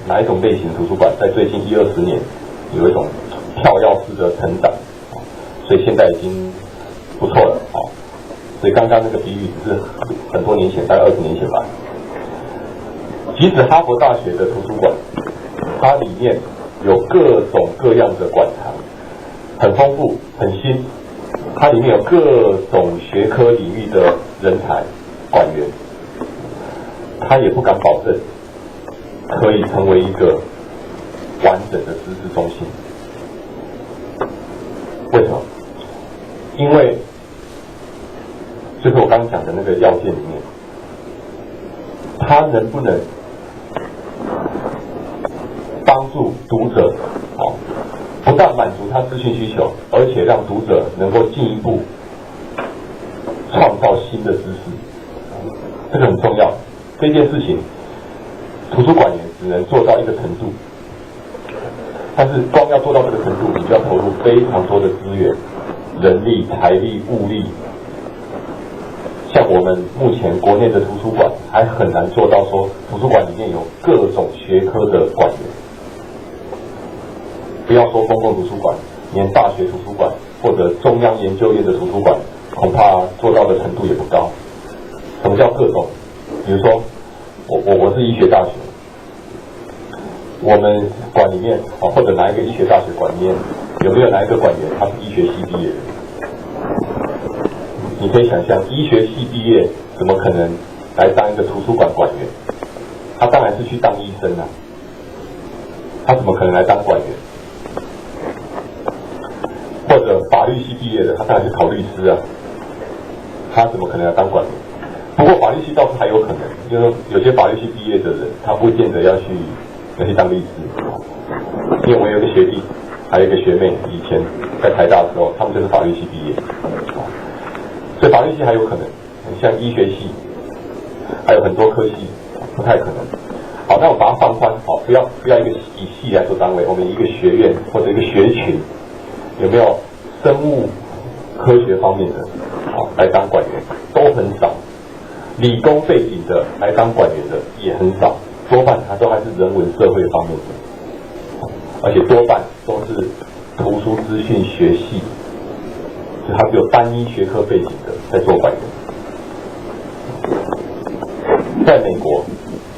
哪一种类型的图书馆在最近10-20年有一种跳跃式的成长，所以现在已经不错了。所以刚刚那个比喻只是很多年前，大概20年前吧。即使哈佛大学的图书馆，它里面有各种各样的馆藏，很丰富、很新，它里面有各种学科领域的人才馆员，它也不敢保证可以成为一个完整的知识中心。为什么？因为就是我刚刚讲的那个要件里面，它能不能帮助读者不但满足他资讯需求，而且让读者能够进一步创造新的知识，这个很重要。这件事情，图书馆员只能做到一个程度，但是光要做到这个程度，你就要投入非常多的资源、人力、财力、物力。像我们目前国内的图书馆，还很难做到说图书馆里面有各种学科的馆员。不要说公共图书馆，连大学图书馆或者中央研究院的图书馆，恐怕做到的程度也不高。什么叫各种？比如说，我是医学大学，我们馆里面或者哪一个医学大学馆里面，有没有哪一个馆员他是医学系毕业的？你可以想象，医学系毕业怎么可能来当一个图书馆馆员？他当然是去当医生啊，他怎么可能来当馆员？或者法律系毕业的，他当然是考律师啊，他怎么可能来当馆员？不过法律系倒是还有可能，就是有些法律系毕业的人，他不见得要去当律师。因为我有一个学弟，还有一个学妹，以前在台大的时候，他们就是法律系毕业，所以法律系还有可能，像医学系，还有很多科系不太可能。好，那我把它放宽，不要以系来做单位，我们一个学院或者一个学群。有没有生物科学方面的来当馆员都很少，理工背景的来当馆员的也很少，多半他都还是人文社会方面的，而且多半都是图书资讯学系，就他只有单一学科背景的在做馆员。在美国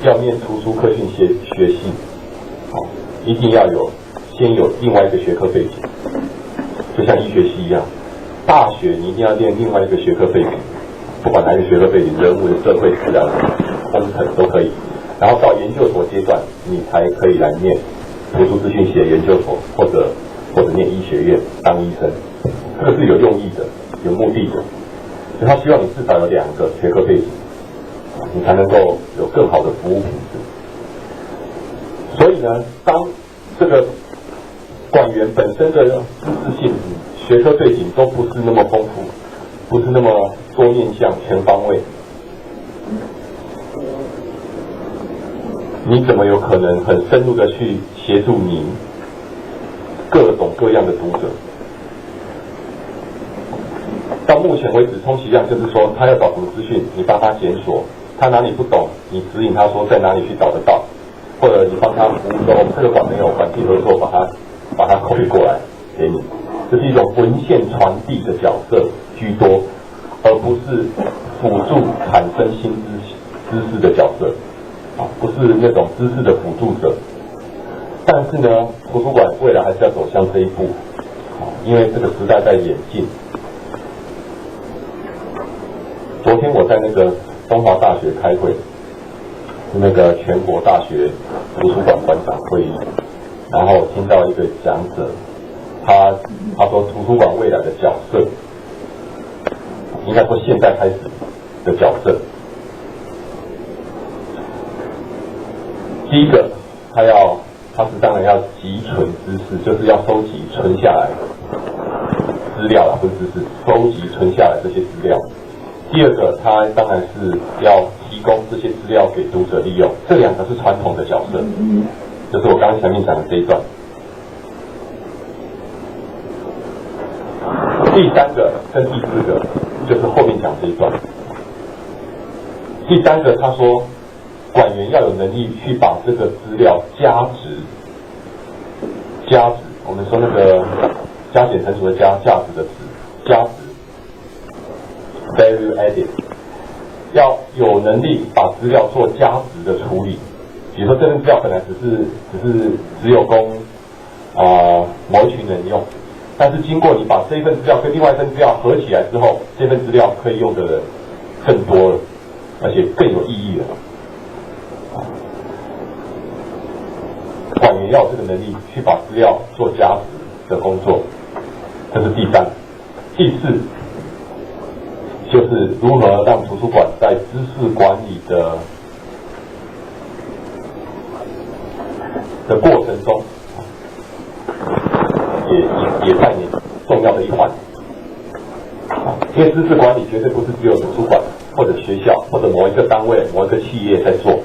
要念图书科学系，一定要先有另外一个学科背景。就像医学系一样，大学你一定要念另外一个学科背景，不管哪一个学科背景，人文、社会、自然、工程都可以。然后到研究所阶段，你才可以来念图书资讯系的研究所，或者念医学院当医生。这个是有用意的，有目的的。所以他希望你至少有2个学科背景，你才能够有更好的服务品质。所以呢，当这个馆员本身的知识性、学科背景都不是那么丰富，不是那么多面向、全方位，你怎么有可能很深入的去协助你各种各样的读者？到目前为止，充其量就是说，他要找什么资讯，你帮他检索；他哪里不懂，你指引他说在哪里去找得到，或者你帮他服务说，这个馆没有，馆际合作把它copy过来给你，这是一种文献传递的角色居多，而不是辅助产生新知识的角色，不是那种知识的辅助者。但是呢，图书馆未来还是要走向这一步，因为这个时代在演进。昨天我在那个东华大学开会，那个全国大学图书馆馆长会议。然后听到一个讲者，他说图书馆未来的角色，应该说现在开始的角色，第一个他当然要集存知识，就是要收集存下来资料啦，不是知识，收集存下来这些资料。第二个，他当然是要提供这些资料给读者利用，这2个是传统的角色。就是我刚刚前面讲的这一段。第3个跟第4个就是后面讲这一段。第3个他说，管员要有能力去把这个资料加值，我们说那个加减乘除的加，价值的值，加值 ，value added， 要有能力把资料做加值的处理。比如说这份资料本来只有供某一群人用，但是经过你把这一份资料跟另外一份资料合起来之后，这份资料可以用的人更多了，而且更有意义了。管员要有这个能力去把资料做加值的工作，这是第3。第4就是如何让图书馆在知识管理的过程中，也扮演重要的一环。因为知识管理绝对不是只有图书馆或者学校或者某一个单位、某一个企业在做，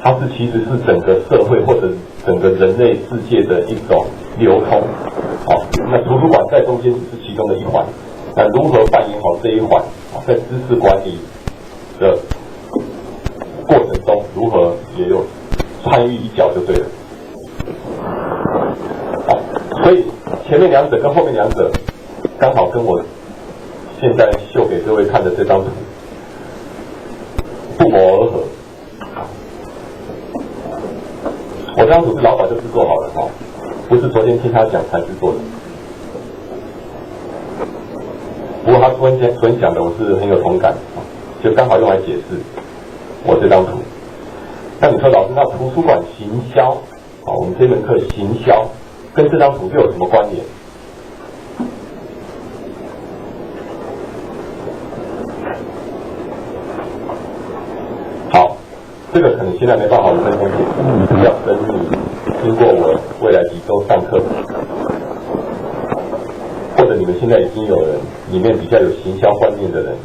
它其实是整个社会或者整个人类世界的一种流通。那图书馆在中间只是其中的一环，那如何扮演好这一环，在知识管理的过程中，如何也有参与一脚就对了。所以前面2者跟后面2者刚好跟我现在秀给各位看的这张图不谋而合。我这张图是老早就制作好了不是昨天听他讲才制作的。不过他昨天讲的我是很有同感，就刚好用来解释我这张图。那你说老师，那图书馆行销我们这门课行销跟这张图又有什么关联？好，这个可能现在没办法5分钟解释，要等你经过我未来几周上课，或者你们现在已经有人里面比较有行销观念的人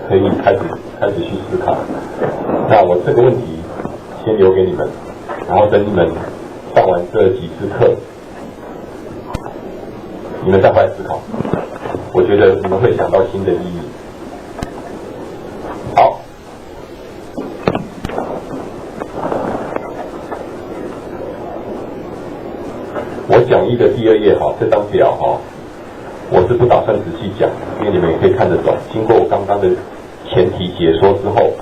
可以开始去思考。那我这个问题先留给你们，然后等你们上完这几次课，你们再回来思考，我觉得你们会想到新的意义。好，我讲义的第2页这张表我是不打算仔细讲，因为你们也可以看得懂。经过我刚刚的前提解说之后，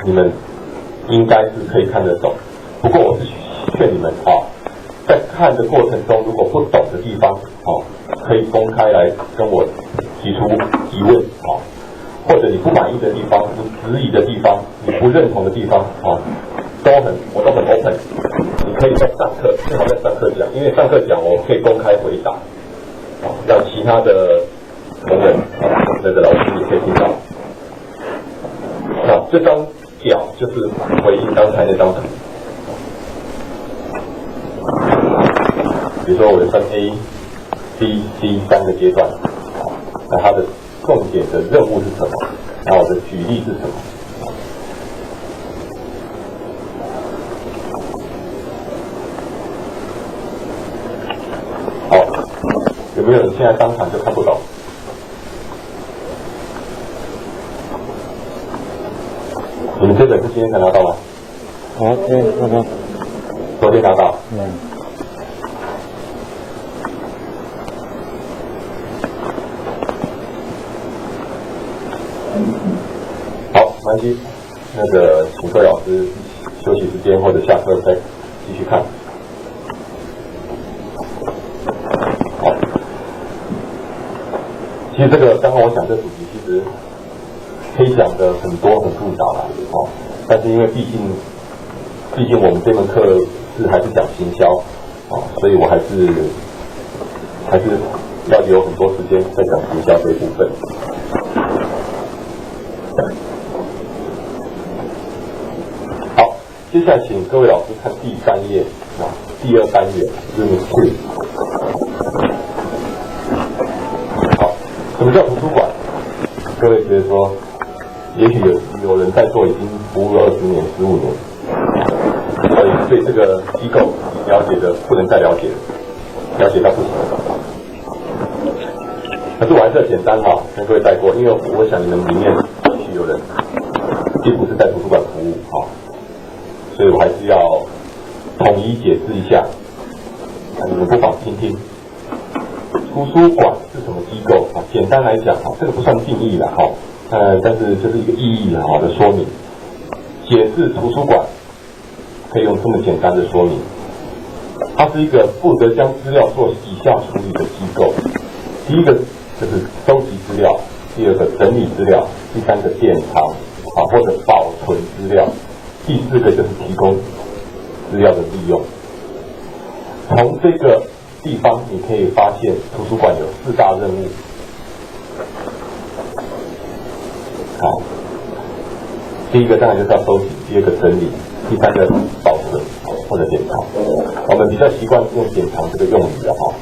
你们应该是可以看得懂。不过我是劝你们在看的过程中，如果不懂的地方可以公开来跟我提出疑问或者你不满意的地方、你质疑的地方、你不认同的地方我都很 open。你可以在上课，最好在上课讲，因为上课讲我可以公开回答让其他的同仁那个老师也可以听到。那这张表就是回应刚才那张图。比如说我的分 A、B、C 3个阶段，那它的重点的任务是什么？然后我的举例是什么？好，有没有人现在当场就看不懂？你们这本是今天才拿到吗？昨天拿到。好，没关系，那个请各位老师休息时间或者下课再继续看。好，其实这个刚刚我讲这主题，其实可以讲的很多很复杂啦但是因为毕竟我们这门课还是讲行销所以我还是要留很多时间在讲行销这一部分。好，接下来请各位老师看第3页第2单元 Unit 2。好，什么叫图书馆？各位觉得说，也许有人在做已经服务了20年、15年，所以对这个机构了解的不能再了解，了解到不行。可是我还是要简单跟各位带过，因为我想你们里面也许有人并不是在图书馆服务所以我还是要统一解释一下，你们不妨听听。图书馆是什么机构简单来讲这个不算定义了但是这是一个意义的说明。解释图书馆可以用这么简单的说明，它是一个负责将资料做以下处理的机构。第一个就是收集资料，第二个整理资料，第三个典藏或者保存资料，第四个就是提供资料的利用。从这个地方你可以发现图书馆有4大任务。第一个当然就是要收集，第二个整理，第三个保存或者典藏。我们比较习惯用典藏这个用语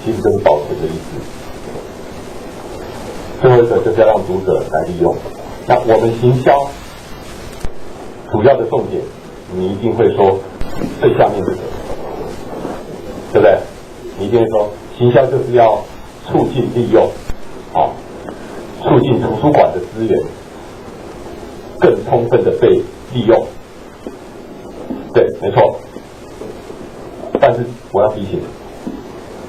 其实就是保存的意思。最后一个就是要让读者来利用。那我们行销主要的重点，你一定会说最下面这个，对不对？你一定会说行销就是要促进利用，促进图书馆的资源更充分的被利用。对，没错。但是我要提醒，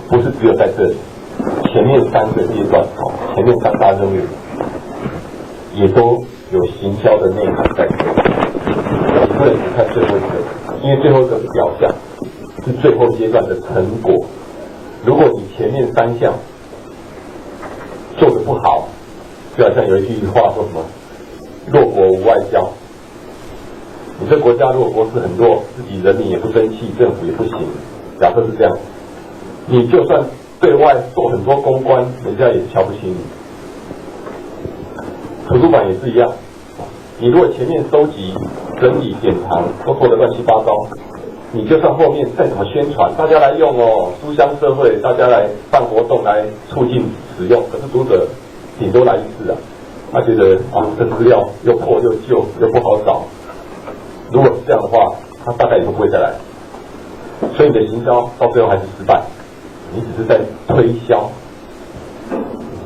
不是只有在这里，前面3个阶段前面3大任务也都有行销的内涵在里面。你不能只看最后一个，因为最后一个是表象，是最后阶段的成果。如果你前面3项做得不好，就好像有一句话说什么“弱国无外交”。你这国家如果国势很弱，自己人民也不争气，政府也不行，假设是这样，你就算对外做很多公关，人家也瞧不起你。图书馆也是一样，你如果前面收集、整理、典藏都做得乱七八糟，你就算后面再怎么宣传，大家来用书香社会，大家来办活动来促进使用，可是读者顶多来一次他觉得这资料又破又旧又不好找。如果是这样的话，他大概也不会再来。所以你的行销到最后还是失败，你只是在推销。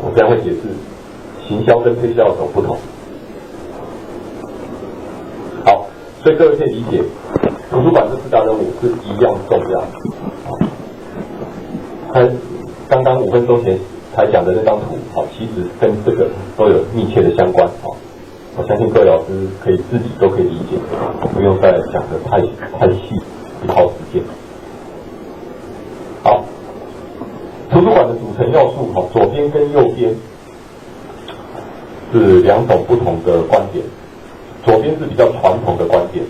我这样会解释，行销跟推销有什么不同。好，所以各位可以理解，图书馆这4大任务是一样重要。刚刚5分钟前才讲的那张图，其实跟这个都有密切的相关。我相信各位老师自己都可以理解，不用再讲的太细，不耗时间。好，图书馆的组成要素，左边跟右边是2种不同的观点。左边是比较传统的观点，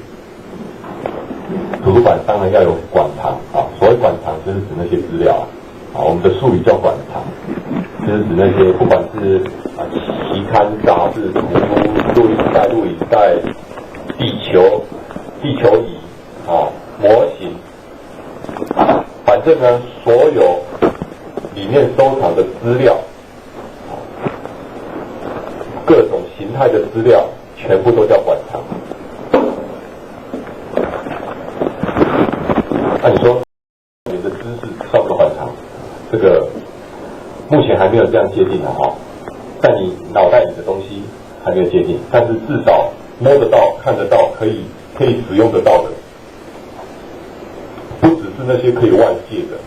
图书馆当然要有馆藏所谓馆藏就是指那些资料我们的术语叫馆藏，就是指那些不管是期刊、杂志、图书、录音带、录影带、地球仪模型，反正呢，所有里面收藏的资料，各种形态的资料，全部都叫馆藏。那你说你的知识算不算馆藏？这个目前还没有这样界定在你脑袋里的东西还没有界定，但是至少摸得到、看得到、可以使用得到的，不只是那些可以外泄的